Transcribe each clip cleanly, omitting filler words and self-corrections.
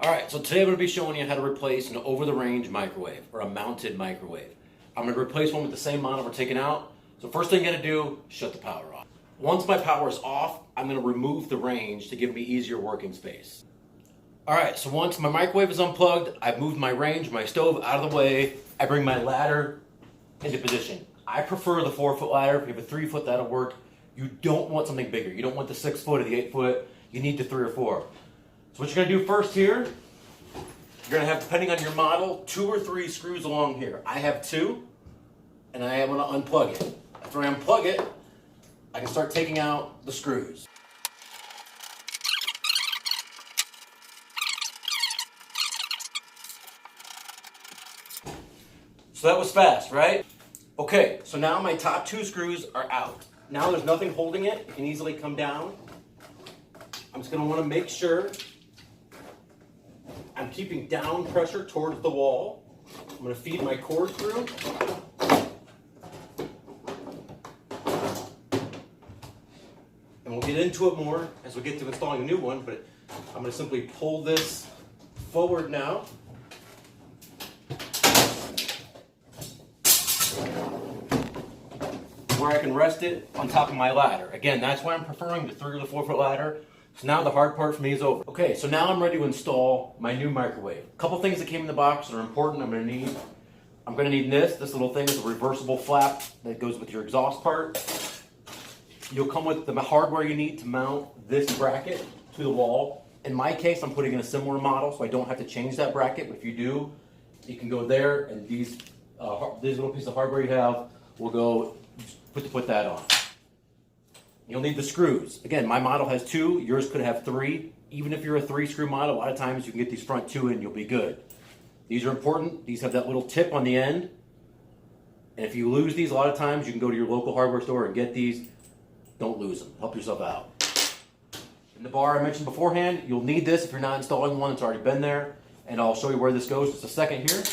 Alright, so today I'm going to be showing you how to replace an over-the-range microwave, or a mounted microwave. I'm going to replace one with the same model we're taking out. So first thing I'm going to do, shut the power off. Once my power is off, I'm going to remove the range to give me easier working space. Alright, so once my microwave is unplugged, I've moved my range, my stove out of the way, I bring my ladder into position. I prefer the 4-foot ladder. If you have a 3-foot, that'll work. You don't want something bigger. You don't want the 6-foot or the 8-foot. You need the 3 or 4. So what you're going to do first here, you're going to have, depending on your model, 2 or 3 screws along here. I have 2, and I am going to unplug it. After I unplug it, I can start taking out the screws. So that was fast, right? Okay, so now my top 2 screws are out. Now there's nothing holding it. It can easily come down. I'm just going to want to make sure I'm keeping down pressure towards the wall. I'm going to feed my cord through. And we'll get into it more as we get to installing a new one, but I'm going to simply pull this forward now. Where I can rest it on top of my ladder. Again, that's why I'm preferring the 3 or the 4-foot ladder. So now the hard part for me is over. Okay, so now I'm ready to install my new microwave. A couple things that came in the box that are important I'm going to need this little thing is a reversible flap that goes with your exhaust part. You'll come with the hardware you need to mount this bracket to the wall. In my case, I'm putting in a similar model, so I don't have to change that bracket. But if you do, you can go there, and these little pieces of hardware you have will go put that on. You'll need the screws. Again, my model has 2. Yours could have 3. Even if you're a 3-screw model, a lot of times you can get these front 2 in, you'll be good. These are important. These have that little tip on the end. And if you lose these, a lot of times you can go to your local hardware store and get these. Don't lose them. Help yourself out. And the bar I mentioned beforehand, you'll need this if you're not installing one that's already been there. And I'll show you where this goes just a second here.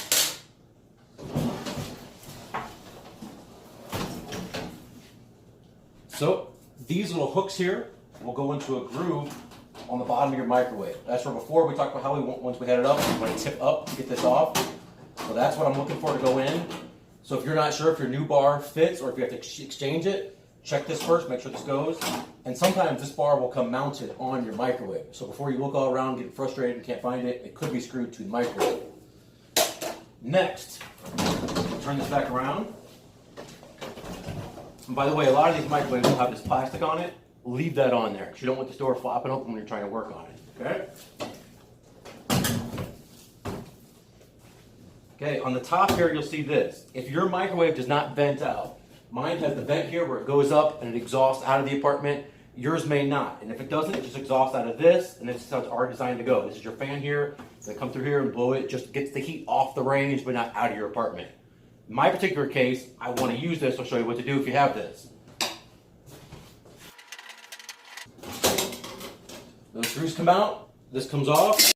So these little hooks here will go into a groove on the bottom of your microwave. That's where before we talked about how we want, once we had it up, we want to tip up to get this off. So that's what I'm looking for to go in. So if you're not sure if your new bar fits or if you have to exchange it, check this first, make sure this goes. And sometimes this bar will come mounted on your microwave. So before you look all around, get frustrated and can't find it, it could be screwed to the microwave. Next, turn this back around. And by the way, a lot of these microwaves will have this plastic on it. Leave that on there because you don't want this door flopping open when you're trying to work on it. Okay? Okay, on the top here you'll see this. If your microwave does not vent out, mine has the vent here where it goes up and it exhausts out of the apartment. Yours may not. And if it doesn't, it just exhausts out of this, and this is how it's already designed to go. This is your fan here. It's going to come through here and blow it. Just gets the heat off the range, but not out of your apartment. In my particular case, I want to use this. I'll show you what to do if you have this. Those screws come out. This comes off.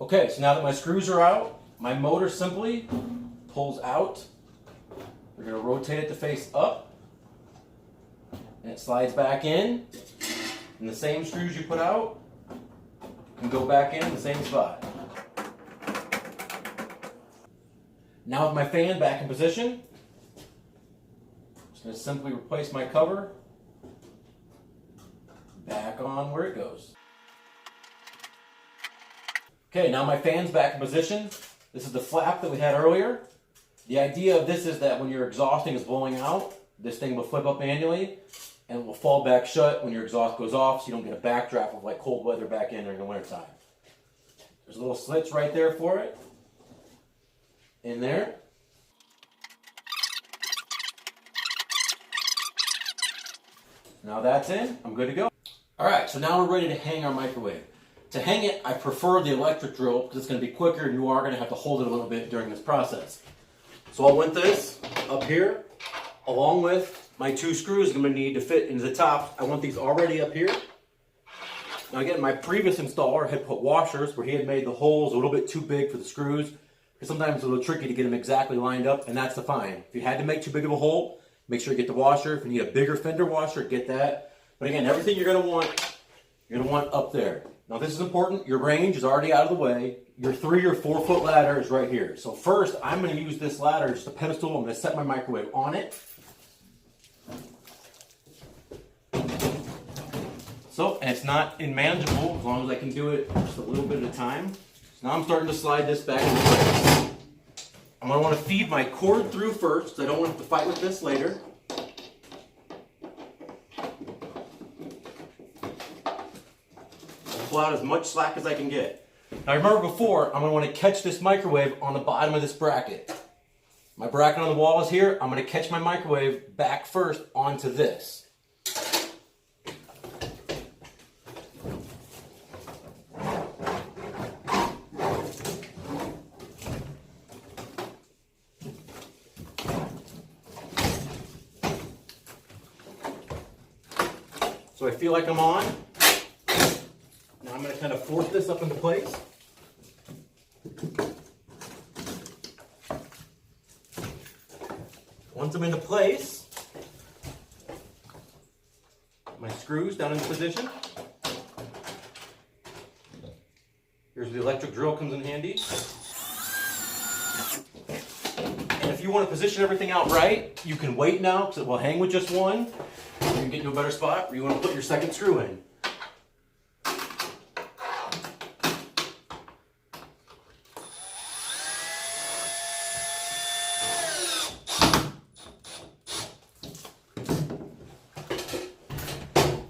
Okay, so now that my screws are out, my motor simply pulls out. We're going to rotate it to face up. And it slides back in. And the same screws you put out can go back in the same spot. Now with my fan back in position, I'm just going to simply replace my cover back on where it goes. Okay, now my fan's back in position. This is the flap that we had earlier. The idea of this is that when your exhausting is blowing out, this thing will flip up manually and it will fall back shut when your exhaust goes off so you don't get a backdraft of like cold weather back in during the wintertime. There's little slits right there for it. In there. Now that's in, I'm good to go. Alright, so now we're ready to hang our microwave. To hang it, I prefer the electric drill because it's going to be quicker and you are going to have to hold it a little bit during this process. So I want this up here, along with my 2 screws I'm going to need to fit into the top. I want these already up here. Now again, my previous installer had put washers where he had made the holes a little bit too big for the screws. Because sometimes it's a little tricky to get them exactly lined up, and that's the fine. If you had to make too big of a hole, make sure you get the washer. If you need a bigger fender washer, get that. But again, everything you're going to want you're gonna want up there. Now this is important, your range is already out of the way. Your 3 or 4 foot ladder is right here. So first, I'm gonna use this ladder, just a pedestal, I'm gonna set my microwave on it. So, and it's not unmanageable as long as I can do it just a little bit at a time. So now I'm starting to slide this back into place. I'm gonna wanna feed my cord through first, because I don't want to have to fight with this later. Pull out as much slack as I can get. Now remember before, I'm going to want to catch this microwave on the bottom of this bracket. My bracket on the wall is here. I'm going to catch my microwave back first onto this. So I feel like I'm on. Now I'm going to kind of force this up into place. Once I'm into place, my screws down into position. Here's the electric drill, comes in handy. And if you want to position everything out right, you can wait now because it will hang with just one. You can get into a better spot, or you want to put your second screw in.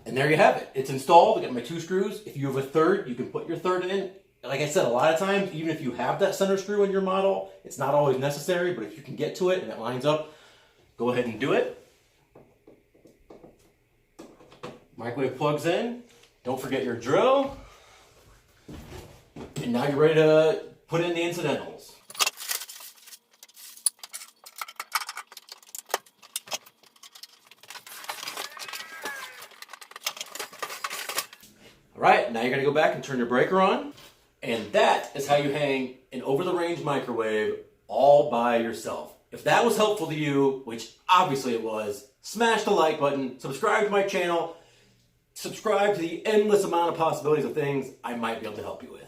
And there you have it. It's installed. I got my 2 screws. If you have a third, you can put your third in. Like I said, a lot of times, even if you have that center screw in your model, it's not always necessary, but if you can get to it and it lines up, go ahead and do it. Microwave plugs in. Don't forget your drill. And now you're ready to put in the incidentals. All right, now you're gonna go back and turn your breaker on. And that is how you hang an over-the-range microwave all by yourself. If that was helpful to you, which obviously it was, smash the like button, subscribe to my channel, subscribe to the endless amount of possibilities of things I might be able to help you with.